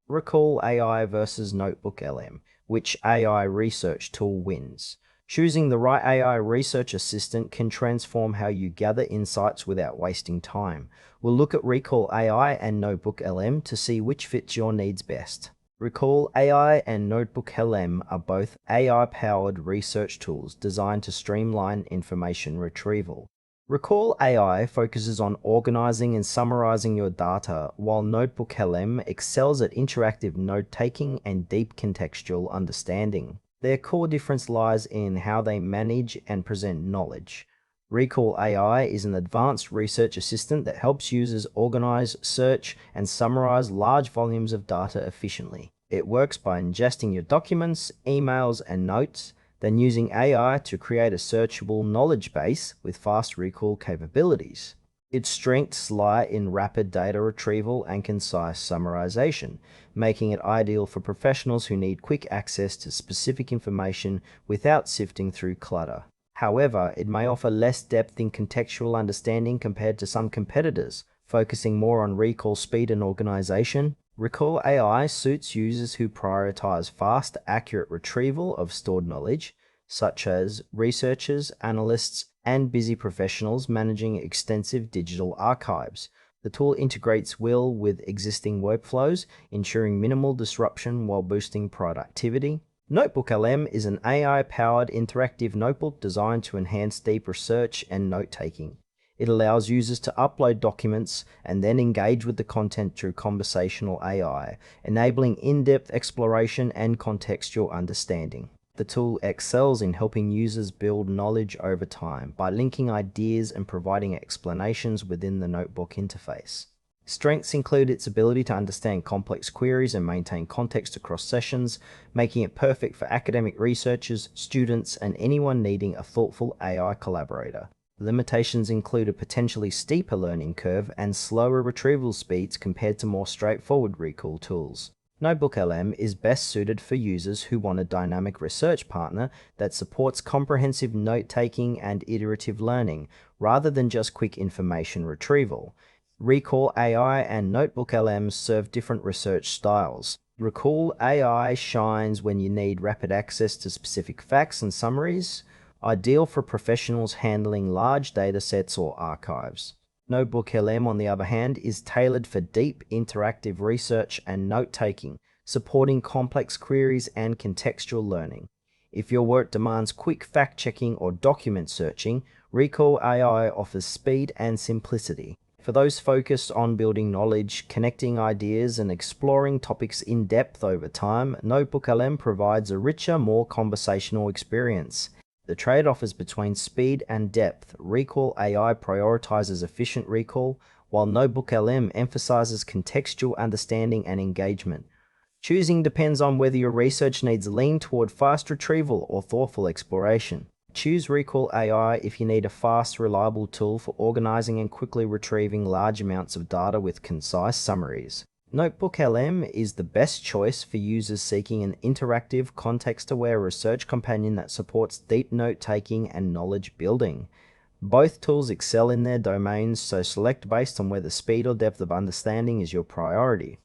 Recall AI versus NotebookLM. Which AI research tool wins? Choosing the right AI research assistant can transform how you gather insights without wasting time. We'll look at Recall AI and NotebookLM to see which fits your needs best. Recall AI and NotebookLM are both AI-powered research tools designed to streamline information retrieval. Recall AI focuses on organizing and summarizing your data, while NotebookLM excels at interactive note-taking and deep contextual understanding. Their core difference lies in how they manage and present knowledge. Recall AI is an advanced research assistant that helps users organize, search, and summarize large volumes of data efficiently. It works by ingesting your documents, emails, and notes, then using AI to create a searchable knowledge base with fast recall capabilities. Its strengths lie in rapid data retrieval and concise summarization, making it ideal for professionals who need quick access to specific information without sifting through clutter. However, it may offer less depth in contextual understanding compared to some competitors, focusing more on recall speed and organization. Recall AI suits users who prioritize fast, accurate retrieval of stored knowledge, such as researchers, analysts, and busy professionals managing extensive digital archives. The tool integrates well with existing workflows, ensuring minimal disruption while boosting productivity. NotebookLM is an AI-powered interactive notebook designed to enhance deep research and note-taking. It allows users to upload documents and then engage with the content through conversational AI, enabling in-depth exploration and contextual understanding. The tool excels in helping users build knowledge over time by linking ideas and providing explanations within the notebook interface. Strengths include its ability to understand complex queries and maintain context across sessions, making it perfect for academic researchers, students, and anyone needing a thoughtful AI collaborator. Limitations include a potentially steeper learning curve and slower retrieval speeds compared to more straightforward recall tools. NotebookLM is best suited for users who want a dynamic research partner that supports comprehensive note-taking and iterative learning, rather than just quick information retrieval. Recall AI and NotebookLM serve different research styles. Recall AI shines when you need rapid access to specific facts and summaries, ideal for professionals handling large datasets or archives. NotebookLM, on the other hand, is tailored for deep interactive research and note-taking, supporting complex queries and contextual learning. If your work demands quick fact-checking or document searching, Recall AI offers speed and simplicity. For those focused on building knowledge, connecting ideas, and exploring topics in depth over time, NotebookLM provides a richer, more conversational experience. The trade-off is between speed and depth. Recall AI prioritizes efficient recall, while NotebookLM emphasizes contextual understanding and engagement. Choosing depends on whether your research needs lean toward fast retrieval or thoughtful exploration. Choose Recall AI if you need a fast, reliable tool for organizing and quickly retrieving large amounts of data with concise summaries. NotebookLM is the best choice for users seeking an interactive, context-aware research companion that supports deep note-taking and knowledge building. Both tools excel in their domains, so select based on whether speed or depth of understanding is your priority.